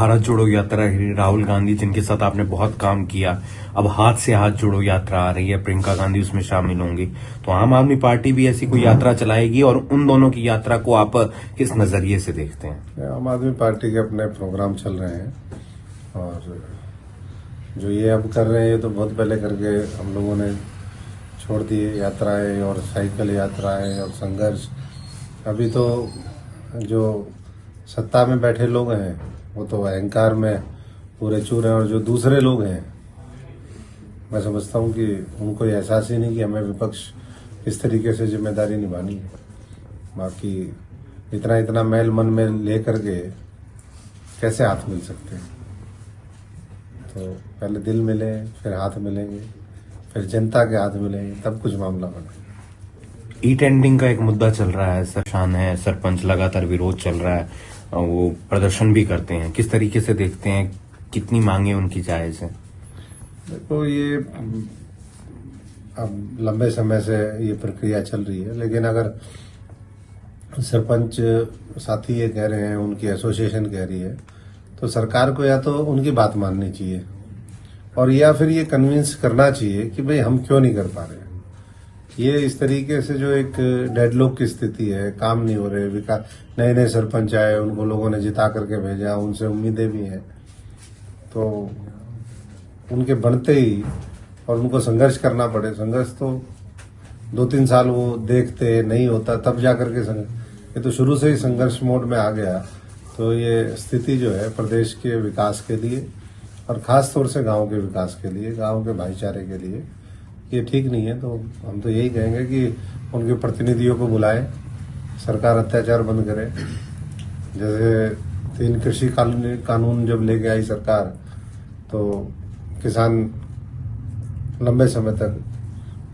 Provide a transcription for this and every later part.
भारत जोड़ो यात्रा है, राहुल गांधी जिनके साथ आपने बहुत काम किया, अब हाथ से हाथ जोड़ो यात्रा आ रही है, प्रियंका गांधी उसमें शामिल होंगी, तो आम आदमी पार्टी भी ऐसी कोई यात्रा चलाएगी और उन दोनों की यात्रा को आप किस नजरिए से देखते हैं? आम आदमी पार्टी के अपने प्रोग्राम चल रहे हैं और जो ये अब कर रहे हैं ये तो बहुत पहले करके हम लोगों ने छोड़ दिए यात्राएं और साइकिल यात्राएं और संघर्ष। अभी तो जो सत्ता में बैठे लोग हैं वो तो अहंकार में पूरे चूर हैं और जो दूसरे लोग हैं मैं समझता हूँ कि उनको ये एहसास ही नहीं कि हमें विपक्ष किस तरीके से जिम्मेदारी निभानी है। बाकी इतना इतना मैल मन में ले करके कैसे हाथ मिल सकते हैं? तो पहले दिल मिले, फिर हाथ मिलेंगे, फिर जनता के हाथ मिलेंगे, तब कुछ मामला बने। ई टेंडरिंग का एक मुद्दा चल रहा है, शान है, सरपंच लगातार विरोध चल रहा है, वो प्रदर्शन भी करते हैं, किस तरीके से देखते हैं, कितनी मांगे उनकी जायज है? देखो ये अब लंबे समय से ये प्रक्रिया चल रही है, लेकिन अगर सरपंच साथी ये कह रहे हैं, उनकी एसोसिएशन कह रही है, तो सरकार को या तो उनकी बात माननी चाहिए और या फिर ये कन्विंस करना चाहिए कि भाई हम क्यों नहीं कर पा रहे हैं। ये इस तरीके से जो एक डेडलॉक की स्थिति है, काम नहीं हो रहे, विकास, नए नए सरपंच आए, उनको लोगों ने जिता करके भेजा, उनसे उम्मीदें भी हैं, तो उनके बनते ही और उनको संघर्ष करना पड़े। संघर्ष तो 2-3 साल वो देखते नहीं होता तब जाकर के संघर्ष, ये तो शुरू से ही संघर्ष मोड में आ गया। तो ये स्थिति जो है प्रदेश के विकास के लिए और खास तौर से गांव के विकास के लिए, गांव के भाईचारे के लिए ये ठीक नहीं है। तो हम तो यही कहेंगे कि उनके प्रतिनिधियों को बुलाए, सरकार अत्याचार बंद करे। जैसे 3 कृषि कानून जब लेके आई सरकार, तो किसान लंबे समय तक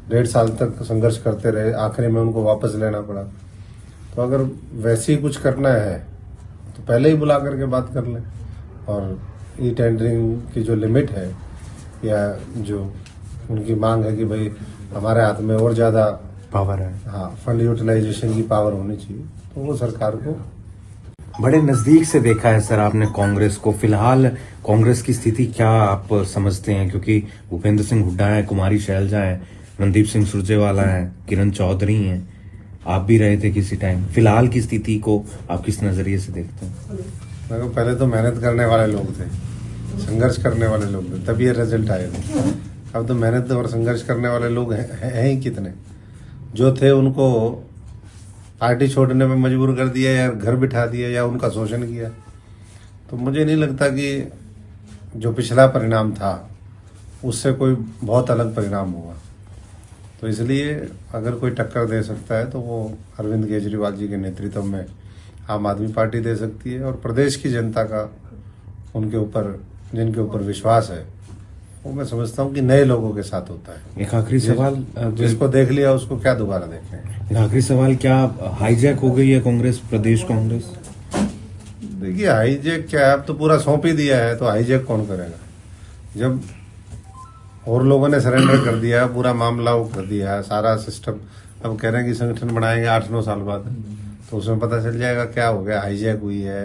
1.5 साल तक संघर्ष करते रहे, आखिरी में उनको वापस लेना पड़ा। तो अगर वैसे ही कुछ करना है तो पहले ही बुला करके बात कर लें। और ई टेंडरिंग की जो लिमिट है या जो उनकी मांग है कि भाई हमारे हाथ में और ज़्यादा पावर है, हाँ, फंड यूटिलाइजेशन की पावर होनी चाहिए, तो वो सरकार को। बड़े नजदीक से देखा है सर आपने कांग्रेस को, फिलहाल कांग्रेस की स्थिति क्या आप समझते हैं? क्योंकि भूपेंद्र सिंह हुड्डा है, कुमारी शैलजा है, रणदीप सिंह सुरजेवाला है, किरण चौधरी हैं, आप भी रहे थे किसी टाइम, फिलहाल की स्थिति को आप किस नजरिए से देखते हैं? देखो, पहले तो मेहनत करने वाले लोग थे, संघर्ष करने वाले लोग थे, तब ये रिजल्ट आए थे। अब तो मेहनत और संघर्ष करने वाले लोग हैं ही कितने। जो थे उनको पार्टी छोड़ने में मजबूर कर दिया या घर बिठा दिया या उनका शोषण किया। तो मुझे नहीं लगता कि जो पिछला परिणाम था उससे कोई बहुत अलग परिणाम होगा। तो इसलिए अगर कोई टक्कर दे सकता है तो वो अरविंद केजरीवाल जी के नेतृत्व में आम आदमी पार्टी दे सकती है। और प्रदेश की जनता का उनके ऊपर, जिनके ऊपर विश्वास है, वो मैं समझता हूँ कि नए लोगों के साथ होता है। एक आखिरी सवाल, जिसको देख लिया उसको क्या दोबारा देखें? एक आखिरी सवाल, क्या हाईजैक हो गई है कांग्रेस, प्रदेश कांग्रेस? देखिए, हाईजैक क्या है, अब तो पूरा सौंप ही दिया है, तो हाईजैक कौन करेगा? जब और लोगों ने सरेंडर कर दिया, पूरा मामला वो कर दिया, सारा सिस्टम, अब कह रहे हैं कि संगठन बनाएंगे 8-9 साल बाद, तो उसमें पता चल जाएगा क्या हो गया, हाईजैक हुई है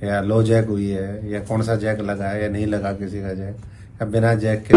या लो जैक हुई है, या कौन सा जैक लगा है या नहीं लगा किसी का जैक, या बिना जैक के